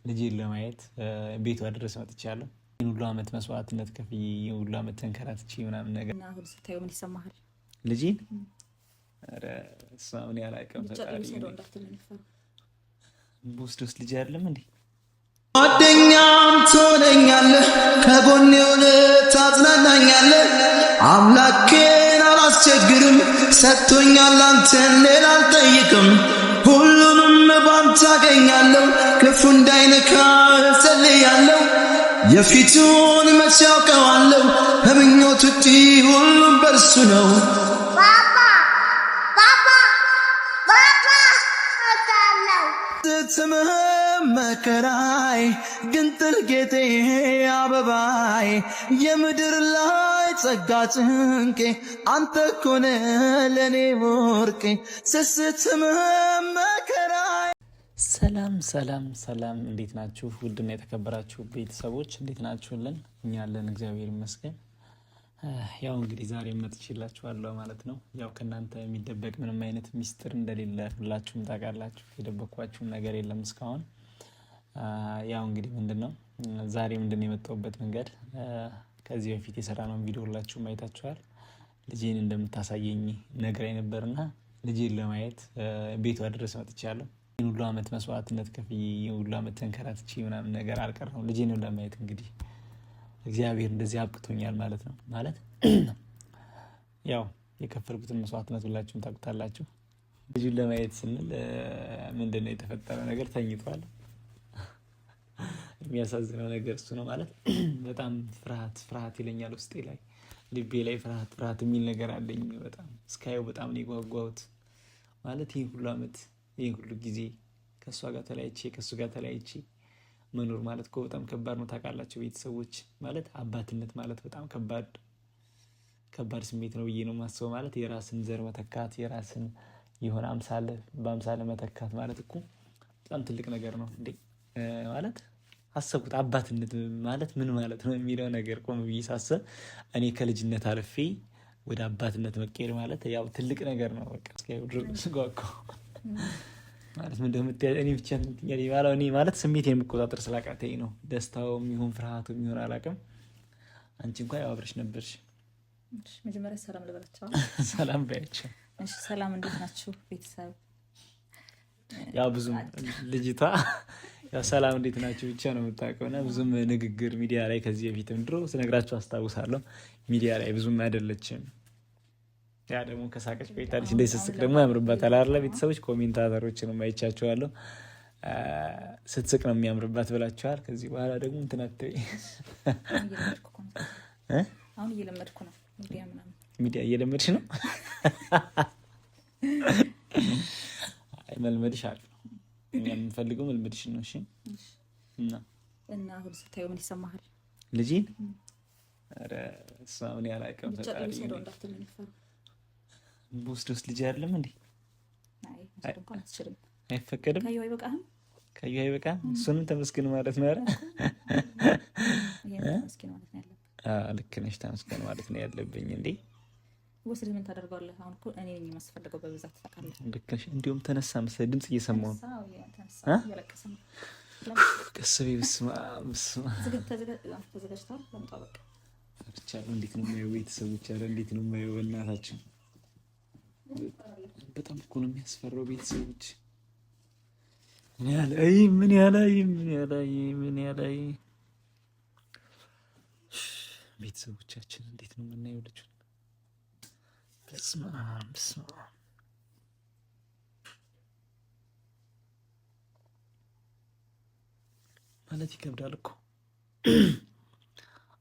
ልጄን ለማየት ቤቷ ድረስ መጥቻለሁ። ሁሉ አመት መስዋዕትነት ከፍዬ ሁሉ አመት ተንከራትቼ ምናምን ነገር እና አሁን ስታየው ምን ይሰማሃል? ልጄን ኧረ እሷን ያላቀም ፈጣሪ ቦስዶስ ልጅ አይደለም እንዴ? ጓደኛም ትሆነኛለህ፣ ከጎኔ ሆነህ ታጽናናኛለህ። አምላኬን አላስቸግርም፣ ሰጥቶኛል አንተን ሌላ አልጠይቅም። ሁሉንም ባንተ አገኛለሁ፣ ክፉ እንዳይነካ እጸልያለሁ። የፊቱን መቼ ያውቀዋለሁ፣ ከምኞት ውጪ ሁሉም በርሱ ነው። ስትምህም መከራይ ግንጥል ጌጤ አበባይ የምድር ላይ ጸጋ ጭንቄ አንተ ኮነ ለኔ ወርቄ ስትምህም መከራይ። ሰላም ሰላም ሰላም፣ እንዴት ናችሁ? ውድና የተከበራችሁ ቤተሰቦች እንዴት ናችሁልን? እኛ አለን እግዚአብሔር ይመስገን። ያው እንግዲህ ዛሬ መጥቼላችኋለሁ ማለት ነው። ያው ከእናንተ የሚደበቅ ምንም አይነት ሚስጥር እንደሌለ ሁላችሁም ታውቃላችሁ። የደበኳችሁም ነገር የለም እስካሁን። ያው እንግዲህ ምንድነው ዛሬ ምንድነው የመጣሁበት መንገድ፣ ከዚህ በፊት የሰራነውን ቪዲዮ ሁላችሁም አይታችኋል። ልጄን እንደምታሳየኝ ነግራኝ ነበርና ልጄን ለማየት ቤቷ ድረስ መጥቻለሁ። ሁሉ አመት መስዋዕትነት ከፍዬ ሁሉ አመት ተንከራትቼ ምናምን ነገር አልቀረሁም። ልጄን ለማየት እንግዲህ እግዚአብሔር እንደዚህ አብቅቶኛል ማለት ነው። ማለት ያው የከፈልኩትን መስዋዕትነት ሁላችሁም ታውቁታላችሁ። ልጁን ለማየት ስንል ምንድነው የተፈጠረው ነገር፣ ተኝቷል። የሚያሳዝነው ነገር እሱ ነው ማለት በጣም ፍርሃት ይለኛል ውስጤ ላይ፣ ልቤ ላይ ፍርሃት የሚል ነገር አለኝ። በጣም እስካየው በጣም ነው የጓጓሁት ማለት ይህ ሁሉ አመት ይህ ሁሉ ጊዜ ከእሱ ጋር ተለያይቼ መኖር ማለት እኮ በጣም ከባድ ነው። ታውቃላችሁ ቤተሰቦች፣ ማለት አባትነት ማለት በጣም ከባድ ስሜት ነው ብዬ ነው የማስበው። ማለት የራስን ዘር መተካት፣ የራስን የሆነ በአምሳለ መተካት ማለት እኮ በጣም ትልቅ ነገር ነው እንዴ። ማለት አሰብኩት አባትነት ማለት ምን ማለት ነው የሚለው ነገር ቆም ብዬ ሳስብ፣ እኔ ከልጅነት አልፌ ወደ አባትነት መቀየር ማለት ያው ትልቅ ነገር ነው። በቃ እስካሁን ድረስ ጓጓ ማለት ምን እንደምትያዝ እኔ ብቻ እንትኛለኝ ማለት እኔ ማለት ስሜቴን መቆጣጠር ስላቃተኝ ነው። ደስታውም ይሁን ፍርሃቱም ይሁን አላውቅም። አንቺ እንኳን ያው አብረሽ ነበርሽ። እሺ መጀመሪያ ሰላም ልበላችሁ። ሰላም በያቸው። እሺ ሰላም፣ እንዴት ናችሁ ቤተሰብ? ያው ብዙም ልጅቷ ያው ሰላም እንዴት ናችሁ ብቻ ነው የምታውቀውና ብዙም ንግግር ሚዲያ ላይ ከዚህ በፊትም ድሮ ስነግራችሁ አስታውሳለሁ ሚዲያ ላይ ብዙም አይደለችም። ያ ደግሞ ከሳቀች ቆይታለች። እንደ ስትስቅ ደግሞ ያምርባታል አይደል? ቤተሰቦች ኮሜንታተሮችንም አይቻቸዋለሁ። ስትስቅ ነው የሚያምርባት ብላችኋል። ከዚህ በኋላ ደግሞ እንትን አትበይ። አሁን እየለመድኩ ነው ሚዲያ እየለመድሽ ነው። አይ መልመድሽ አሪፍ ነው። እኛ የምንፈልገው መልመድሽ ነው። እሺ እና አሁን ስታየው ምን ይሰማሃል? ልጄን ኧረ እሷን ያላቀም ፈጣሪ ቦስዶስ ልጅ አይደለም እንዴ? አይፈቀድም። ካዩ አይበቃም። እሱንም ተመስገን ማለት ነው። ኧረ ልክ ነሽ። ተመስገን ማለት ነው ያለብኝ እንዴ። ወስድ ምን ታደርጋለህ? አሁን እኮ እኔ ነኝ የማስፈልገው በብዛት ታውቃለህ። ልክ ነሽ። እንዲሁም ተነሳ መሰለኝ ድምጽ እየሰማሁ ነው። ቀስ በይ። በስመ አብ ተዘጋጅተዋል። ለምጣ በቃ ብቻለሁ። እንዴት ነው የማየው ቤተሰቦች? ኧረ እንዴት ነው የማየው በእናታችን። በጣም እኮ ነው የሚያስፈራው ቤተሰቦች። ምን ያላይ ቤተሰቦቻችን እንዴት ነው የምናየው ልጁን? በስመ አብ ማለት ይከብዳል እኮ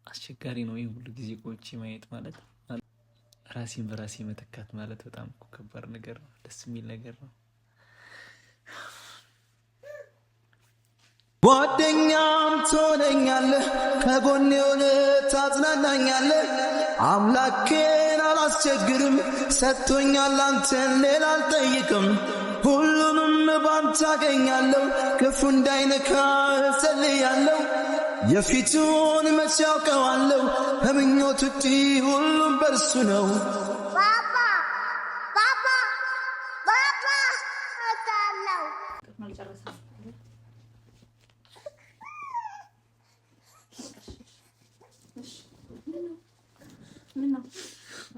አስቸጋሪ ነው። ይህ ሁሉ ጊዜ ቆይቼ ማየት ማለት ራሴን በራሴ መተካት ማለት በጣም እኮ ከባድ ነገር ነው። ደስ የሚል ነገር ነው። ጓደኛም ትሆነኛለህ፣ ከጎኔ ሆነህ ታጽናናኛለህ። አምላኬን አላስቸግርም፣ ሰጥቶኛል አንተን ሌላ አልጠይቅም። ሁሉንም ባንተ አገኛለሁ፣ ክፉ እንዳይነካ እጸልያለሁ። የፊቱን መቼ ያውቀዋለሁ፣ ከምኞት ውጪ ሁሉም በርሱ ነው።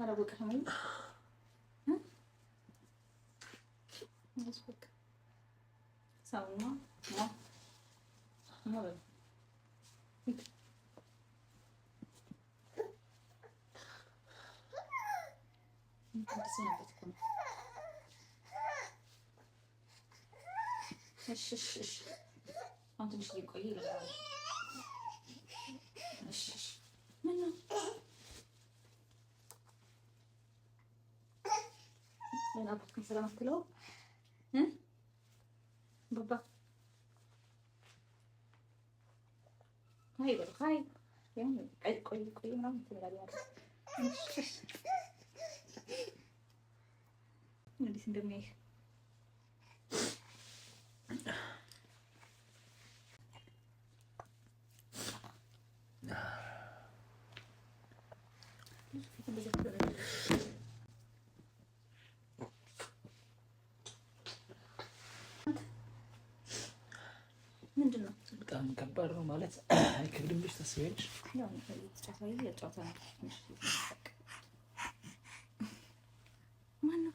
አላወቀህም ወይ? ሰውማ አሁን ትንሽ ሊቆይ ይላል። ምነው ለናፍቆት ስለማትለው ባባ ሃይ ቆይ ምናምን ትላለህ። እንዴት እንደሚያይህ ምንድን ነው? በጣም ከባድ ነው ማለት አይከብድም ብለሽ ታስቢያለሽ? ማነው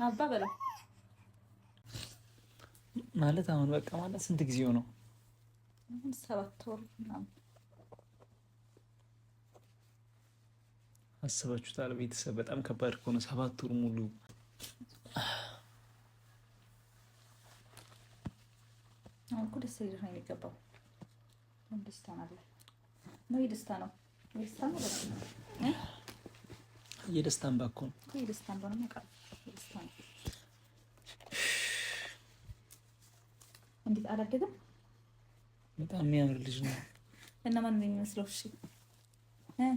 አባ በለው ማለት አሁን በቃ ማለት ስንት ጊዜው ነው? 7 ወር ምናምን። አስባችሁታል? ቤተሰብ በጣም ከባድ ከሆነ 7 ወር ሙሉ አሁን እኮ ደስ ይልህ ነው የሚገባው። ደስታ ነው የደስታ ነው የደስታ እንባ እኮ ነው። የደስታ እንባ ነው ማለት የደስታ ነው። እንዴት አላደገም? በጣም የሚያምር ልጅ ነው። እና ማን ነው የሚመስለው? እሺ ማን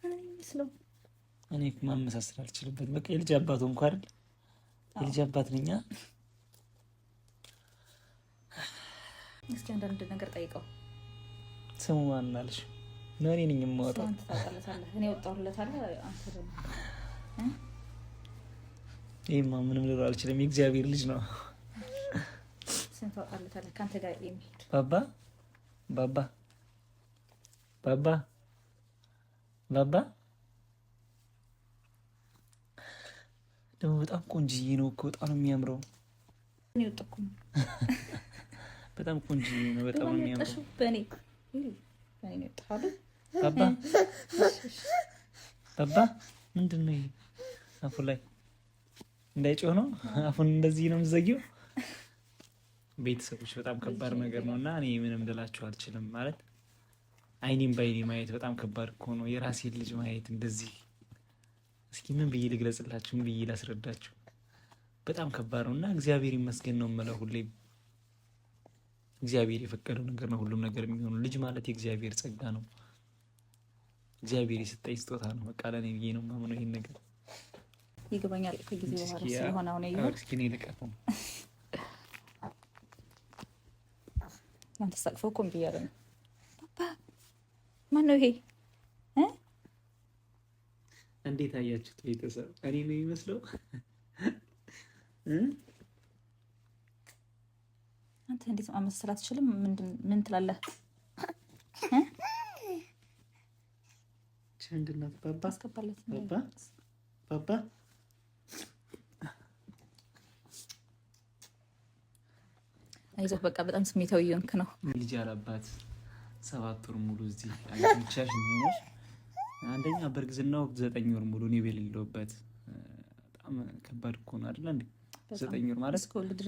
ነው የሚመስለው? እኔ ማመሳሰል አልችልበትም። በቃ የልጅ አባቱ እንኳን አይደል? የልጅ አባት ነኝ። እስኪ አንዳንድ ነገር ጠይቀው። ስሙ ማን አለሽ? ነው እኔ ነኝ የማወጣው። አንተ ታውቃለህ። እኔ ወጣሁለታለሁ። አንተ ደግሞ ይሄማ ምንም ልለው አልችልም። የእግዚአብሔር ልጅ ነው። ስንት ታውቃለህ? ካንተ ጋር የሚሄድ ባባ ባባ ባባ ባባ ደግሞ በጣም ቆንጅዬ ነው እኮ። በጣም ነው የሚያምረው። እኔ ወጣኩኝ። በጣም ቆንጅዬ ነው። በጣም ነው የሚያምረው። በኔ ነው ወጣሁ። ባባ ባባ ምንድን ነው ይሄ? አፉ ላይ እንዳይጮህ ነው። አፉን እንደዚህ ነው የምትዘጊው። ቤተሰቦች በጣም ከባድ ነገር ነው እና እኔ ምንም ልላችሁ አልችልም። ማለት አይኔም በአይኔ ማየት በጣም ከባድ እኮ ነው። የራሴን ልጅ ማየት እንደዚህ፣ እስኪ ምን ብዬ ልግለጽላችሁ? ምን ብዬ ላስረዳችሁ? በጣም ከባድ ነው እና እግዚአብሔር ይመስገን ነው የምለው ሁሌም። እግዚአብሔር የፈቀደው ነገር ነው ሁሉም ነገር የሚሆነው። ልጅ ማለት የእግዚአብሔር ጸጋ ነው። እግዚአብሔር የሰጠኝ ስጦታ ነው። በቃ ለእኔ ብዬ ነው የማምነው ይሄን ነገር። ይገባኛል ከጊዜ በኋላ ስለሆነ አሁን ይሄ እስኪ እኔ ልቀፈው። አንተ ሰቅፈው እኮ እምቢ እያለ ነው። ባባ ማን ነው ይሄ? እንዴት አያችሁት ቤተሰብ? እኔ ነው የሚመስለው? አንተ እንዴት ማመሰል አትችልም? ምን ትላለህ? ቸንድናት ባባ አስገባለት። ባባ ባባ አይዞህ በቃ በጣም ስሜታዊ እየሆንክ ነው። ልጅ አላባት 7 ወር ሙሉ እዚህ ብቻሽ ሆነሽ፣ አንደኛ በእርግዝና ወቅት 9 ወር ሙሉ እኔ በሌለሁበት በጣም ከባድ እኮ ነው አይደል እንዴ? 9 ወር ማለት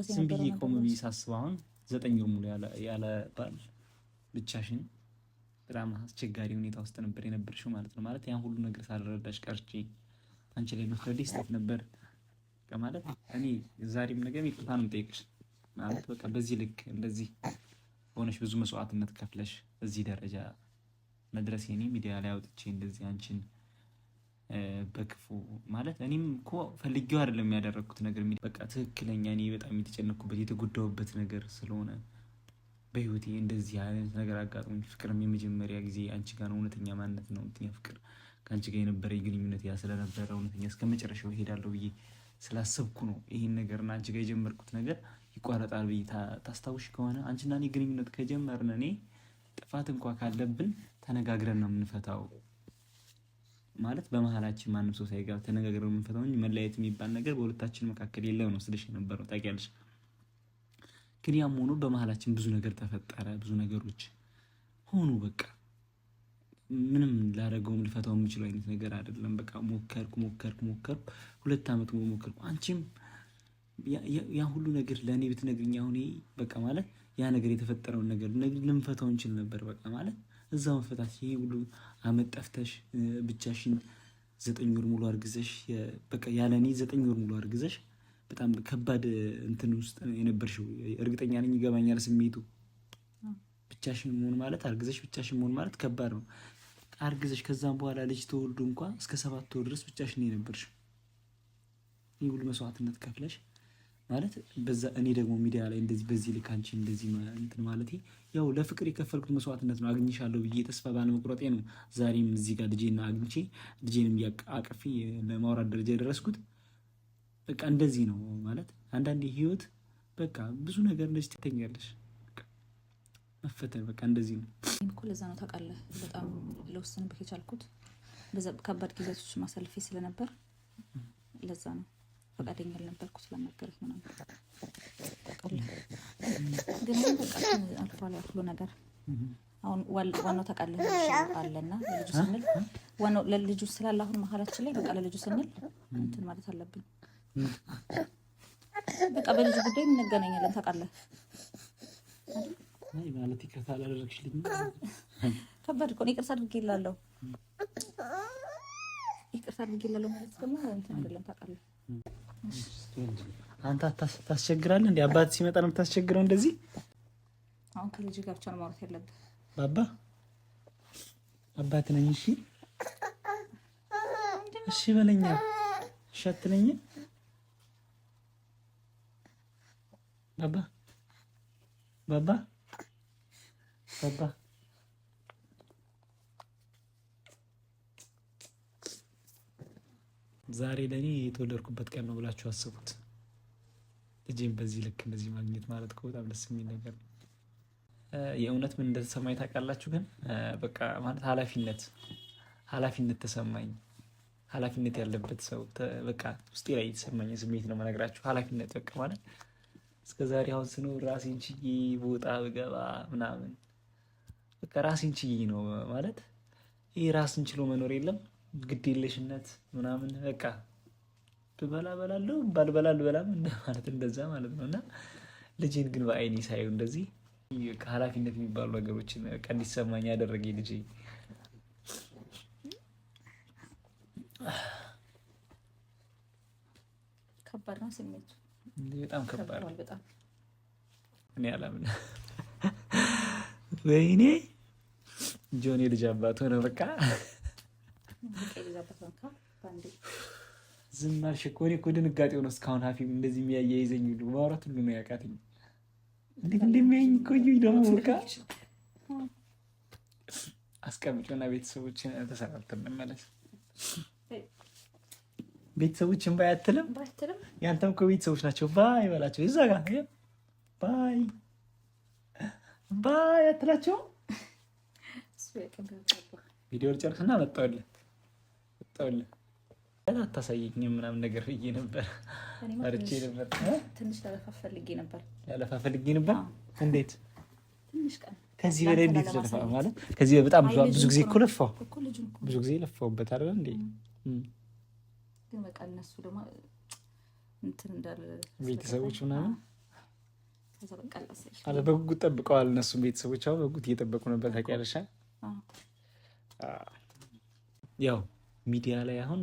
ዝም ብዬ ቆም ብዬ ሳስብ አሁን 9 ወር ሙሉ ያለ ባል ብቻሽን በጣም አስቸጋሪ ሁኔታ ውስጥ ነበር የነበርሽው ማለት ነው። ማለት ያን ሁሉ ነገር ሳልረዳሽ ቀርቼ አንቺ ላይ መፍረዴ ስህተት ነበር ማለት እኔ ዛሬም ነገም ይቅርታ ነው የምጠይቅሽ። ማለት በቃ በዚህ ልክ እንደዚህ ሆነሽ ብዙ መስዋዕትነት ከፍለሽ እዚህ ደረጃ መድረስ የኔ ሚዲያ ላይ አውጥቼ እንደዚህ አንቺን በክፉ ማለት እኔም እኮ ፈልጌው አይደለም ያደረኩት ነገር በቃ ትክክለኛ እኔ በጣም የተጨነኩበት የተጎዳሁበት ነገር ስለሆነ በህይወቴ እንደዚህ አይነት ነገር አጋጥሞኝ ፍቅርም የመጀመሪያ ጊዜ አንቺ ጋር ነው። እውነተኛ ማንነት ነው እውነተኛ ፍቅር ከአንቺ ጋር የነበረኝ ግንኙነት ያ ስለነበረ እውነተኛ እስከመጨረሻው እሄዳለሁ ብዬ ስላሰብኩ ነው ይሄን ነገር እና አንቺ ጋር የጀመርኩት ነገር ይቋረጣል ብዬ ታስታውሽ ከሆነ አንቺና እኔ ግንኙነት ከጀመርን እኔ ጥፋት እንኳን ካለብን ተነጋግረን ነው የምንፈታው። ማለት በመሀላችን ማንም ሰው ሳይገባ ተነጋግረን ነው የምንፈታው እንጂ መለያየት የሚባል ነገር በሁለታችን መካከል የለም ነው ስልሽ የነበረው ታውቂያለሽ። ግን ያም ሆኖ በመሀላችን ብዙ ነገር ተፈጠረ፣ ብዙ ነገሮች ሆኑ። በቃ ምንም ላደርገውም ልፈታው የምችለው አይነት ነገር አይደለም። በቃ ሞከርኩ 2 ዓመት ሞከርኩ። አንቺም ያ ሁሉ ነገር ለእኔ ብትነግሪኝ አሁን በቃ ማለት ያ ነገር የተፈጠረውን ነገር ልንፈታው እንችል ነበር። በቃ ማለት እዛው መፈታት ይሄ ሁሉ አመት ጠፍተሽ ብቻሽን 9 ወር ሙሉ አርግዘሽ በቃ ያለ እኔ 9 ወር ሙሉ አርግዘሽ በጣም ከባድ እንትን ውስጥ የነበርሽው እርግጠኛ ነኝ። ይገባኛል ስሜቱ። ብቻሽን መሆን ማለት አርግዘሽ ብቻሽን መሆን ማለት ከባድ ነው። አርግዘሽ ከዛም በኋላ ልጅ ተወልዶ እንኳን እስከ 7 ወር ድረስ ብቻሽን የነበርሽው ይህ ሁሉ መስዋዕትነት ከፍለሽ ማለት በዛ እኔ ደግሞ ሚዲያ ላይ እንደዚህ በዚህ ልክ አንቺ እንደዚህ እንትን ማለት ያው ለፍቅር የከፈልኩት መስዋዕትነት ነው። አግኝሻለሁ ብዬ ተስፋ ባለመቁረጤ ነው ዛሬም እዚህ ጋር ልጄን አግኝቼ ልጄንም አቅፌ ለማውራት ደረጃ የደረስኩት። በቃ እንደዚህ ነው ማለት አንዳንዴ ህይወት በቃ ብዙ ነገር እንደዚህ ትተኛለሽ። መፈተን በቃ እንደዚህ ነው እኮ። ለዛ ነው ታውቃለህ በጣም ለወሰንብህ የቻልኩት በዛ ከባድ ጊዜያቶች ማሳልፌ ስለነበር ለዛ ነው ፈቃደኛ አልነበርኩት ለመገረፍ ምናምን። ግን በቃ አልፏል ያ ሁሉ ነገር። አሁን ዋናው ታውቃለህ አለና ለልጁ ስንል ዋናው ለልጁ ስላለ አሁን መሀላችን ላይ በቃ ለልጁ ስንል እንትን ማለት አለብኝ። በቃ በልጁ ጉዳይ እንገናኛለን ታውቃለህ አይ ማለት ይከታ አላደረግሽልኝ። ከባድ እኮ ነው። ይቅርታ አድርጌላለሁ ማለት ደግሞ እንትን አይደለም ታውቃለህ። አንተ ታስቸግራለህ እንዴ? አባት ሲመጣ ነው የምታስቸግረው እንደዚህ? አሁን ከልጅ ጋር ብቻ ነው ማውራት ያለብህ። ባባ አባት ነኝ። እሺ እሺ በለኛ። እሺ አትለኝ ባባ ባባ ባባ። ዛሬ ለኔ የተወለድኩበት ቀን ነው ብላችሁ አስቡት። ልጄን በዚህ ልክ እንደዚህ ማግኘት ማለት እኮ በጣም ደስ የሚል ነገር ነው። የእውነት ምን እንደተሰማኝ ታውቃላችሁ? ግን በቃ ማለት ኃላፊነት ተሰማኝ። ኃላፊነት ያለበት ሰው በቃ ውስጤ ላይ የተሰማኝ ስሜት ነው የምነግራችሁ። ኃላፊነት በቃ ማለት እስከዛሬ አሁን ስኖር ራሴን ችዬ ቦታ ብገባ ምናምን በቃ ራሴን ችዬ ነው ማለት ይሄ ራስን ችሎ መኖር የለም ግዴለሽነት ምናምን በቃ ብበላ በላለሁ ባልበላ አልበላም ማለት እንደዛ ማለት ነው። እና ልጄን ግን በአይኔ ሳየው እንደዚህ ከኃላፊነት የሚባሉ ነገሮችን በቃ እንዲሰማኝ ያደረገኝ ልጄ ከባድ ነው ስሜቱ። በጣም ከባድ ነው። በጣም እኔ አላምን። ወይኔ ጆኒ ልጅ አባት ሆነ። በቃ ዝም አልሽ እኮ። እኔ እኮ ድንጋጤ ሆነ እስካሁን ሀፊም እንደዚህ የሚያያይዘኝ ሁሉ ማውራት ሁሉ ነው ያቃተኝ። እንዴት እንደሚያየኝ እኮ ደግሞ በቃ አስቀምጪውና ቤተሰቦችን ተሰራርተን እንመለስ። ቤተሰቦችን ባይ አትልም? ያንተም እኮ ቤተሰቦች ናቸው። ባይ በላቸው። እዛ ጋር ባይ ባይ አትላቸው። ቪዲዮ ልጨርስና መጣሁልህ አታሳየኝም ምናምን ነገር ብዬ ነበር። አርቼ ነበር። ትንሽ ላለፋ ፈልጌ ነበር። እንዴት ትንሽ ቀን ከዚህ በላይ እንዴት ለፋ ማለት ከዚህ በጣም ብዙ ጊዜ እኮ ለፋው። ብዙ ጊዜ ለፋውበት አይደል እንዴ? ግን በቃ እነሱ ደግሞ እንትን እንዳለ ቤተሰቦች ምናምን ከዛ በቃ ለሰሽ አለ በጉጉት ጠብቀዋል። እነሱ ቤተሰቦች አሁን በጉጉት እየጠበቁ ነበር። ታውቂያለሽ? ያው ሚዲያ ላይ አሁን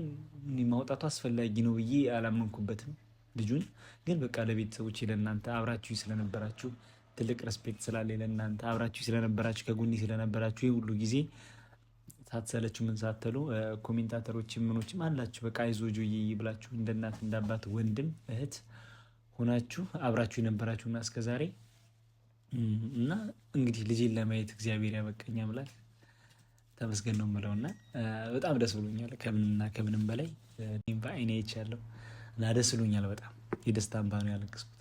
ማውጣቱ አስፈላጊ ነው ብዬ አላመንኩበትም ልጁን። ግን በቃ ለቤተሰቦች ለእናንተ አብራችሁ ስለነበራችሁ ትልቅ ሬስፔክት ስላለ ለእናንተ አብራችሁ ስለነበራችሁ ከጎኔ ስለነበራችሁ ይህ ሁሉ ጊዜ ሳትሰለችሁ ምን ሳትሉ ኮሜንታተሮችም ምኖችም አላችሁ። በቃ አይዞ ጆዬ ብላችሁ እንደ እናት እንደ አባት ወንድም እህት ሆናችሁ አብራችሁ የነበራችሁና እስከዛሬ እና እንግዲህ ልጄን ለማየት እግዚአብሔር ያበቃኝ አምላክ ተመስገን ነው የምለውና በጣም ደስ ብሎኛል። ከምንምና ከምንም በላይ እኔም በአይኔ አይቻለሁ እና ደስ ብሎኛል። በጣም የደስታ እንባ ነው ያለቀስኩት።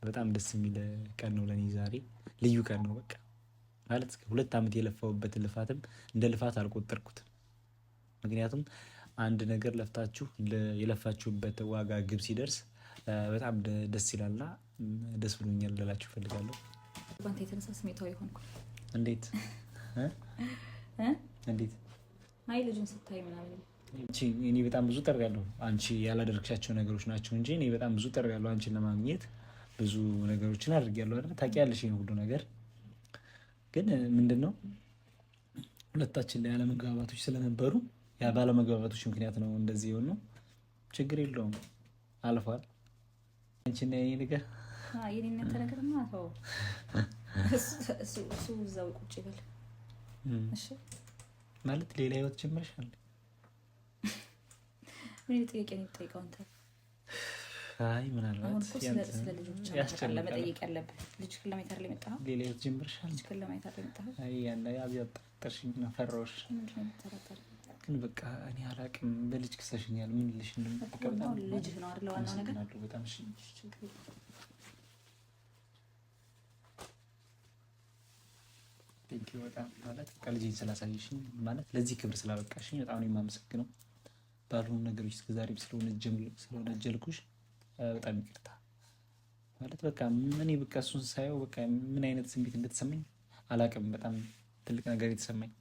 በጣም ደስ የሚል ቀን ነው ለኔ ዛሬ ልዩ ቀን ነው። በቃ ማለት 2 ዓመት የለፋውበትን ልፋትም እንደ ልፋት አልቆጠርኩትም። ምክንያቱም አንድ ነገር ለፍታችሁ የለፋችሁበት ዋጋ ግብ ሲደርስ በጣም ደስ ይላልና ደስ ብሎኛል ልላችሁ እፈልጋለሁ። ባንተ የተነሳ ስሜታዊ ሆንኩ። እንዴት እንዴት? አይ ልጁን ስታይ ምናምን እኔ በጣም ብዙ ጥሪ ያለው አንቺ ያላደረግሻቸው ነገሮች ናቸው እንጂ እኔ በጣም ብዙ ጥሪ ያለው አንቺን ለማግኘት ብዙ ነገሮችን አድርጌያለሁ አይደል? ታውቂያለሽ ይሄን ሁሉ ነገር። ግን ምንድነው ሁለታችን ላይ ያለመግባባቶች ስለነበሩ ያ ባለመግባባቶች ምክንያት ነው እንደዚህ የሆነው። ችግር የለውም አልፏል። አንቺና የኔ ነገር የኔነት ነገር ማለት ነው። እሱ እዛው ቁጭ ይበል እሺ። ማለት ሌላ ህይወት ጀምረሻል። ምን ጥያቄ ነው የምትጠይቀው አንተ? አይ ምናልባት ስለ ልጆች ለመጠየቅ ያለብህ ልጅ ክለሜታ ላይ መጣ ሌላ ህይወት ጀምረሻል። ልጅ ክለሜታ ላይ መጣ። አይ ያንዳ ያብያት ጠርሽኝና ፈራሁሽ። ግን በቃ እኔ አላቅም። በልጅ ክሰሽኛል። ምን ልሽ እንደምትቀበል ልጅ ነው አይደል? ዋናው ነገር በጣም እሺ። ቴንኪው በጣም ማለት ልጄን ስላሳየሽኝ ማለት ለዚህ ክብር ስላበቃሽኝ በጣም ነው የማመሰግነው። ባልሆኑ ነገሮች እስከዛሬ ስለወነጀልኩሽ በጣም ይቅርታ። ማለት በቃ እኔ በቃ እሱን ሳየው በቃ ምን አይነት ስሜት እንደተሰማኝ አላቅም። በጣም ትልቅ ነገር የተሰማኝ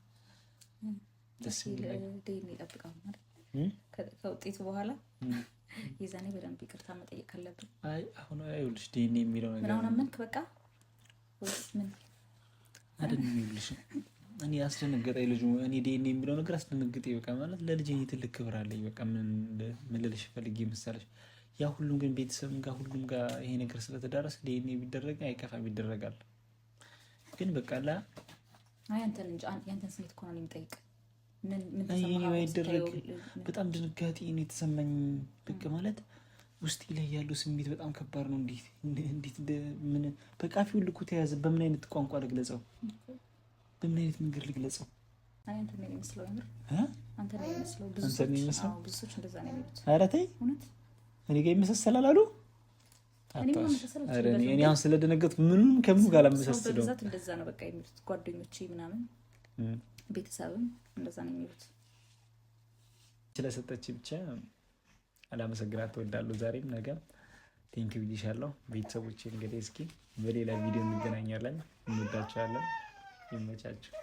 ደስ ይላል። ዴኒ ይጠብቃል ማለት ከውጤቱ በኋላ የዛኔ በደንብ ይቅርታ መጠየቅ አለብን። አይ አሁን አይውልሽ ዴኒ የሚለው ነገር ምን አሁን አመንክ በቃ ወይስ ምን አይደለም ይብልሽ። እኔ አስደነገጠኝ ልጁ። እኔ ዴኒ የሚለው ነገር አስደነገጠኝ። በቃ ማለት ለልጄ ትልቅ ክብር አለኝ። በቃ ምን ልልሽ ፈልጌ መሰለሽ፣ ያ ሁሉም ግን ቤተሰብ ጋር ሁሉም ጋር ይሄ ነገር ስለተዳረሰ ዴኒ ቢደረግ አይከፋም፣ ይደረጋል። ግን በቃ አይ አንተን እንጂ ያንተን ስሜት እኮ ነው የሚጠይቅ። ምን ባይደረግ በጣም ድንጋጤ ነው የተሰማኝ። በቃ ማለት ውስጤ ላይ ያለው ስሜት በጣም ከባድ ነው። እንዴት ምን በቃ ፊው ልኩ ተያዘ። በምን አይነት ቋንቋ ልግለጸው? በምን አይነት መንገድ ልግለጸው? አይ አንተ ነው የሚመስለው አይደል? አንተ ነው የሚመስለው። ብዙ ሰዎች እንደዛ ነው የሚሉት። ኧረ ተይ እውነት እኔ ጋር ይመሳሰላል አሉ። እኔ አሁን ስለደነገጥኩ ምንም ከምኑ ጋር ለመሰስለው በብዛት እንደዛ ነው በቃ የሚሉት ጓደኞቼ ምናምን ቤተሰብም እንደዛ ነው የሚሉት። ስለሰጠች ብቻ አላመሰግናት እወዳለሁ። ዛሬም ነገም ቴንኪው ብዬሻለሁ። ቤተሰቦቼ እንግዲህ እስኪ በሌላ ቪዲዮ እንገናኛለን። እንወዳቸዋለን። ይመቻቸው።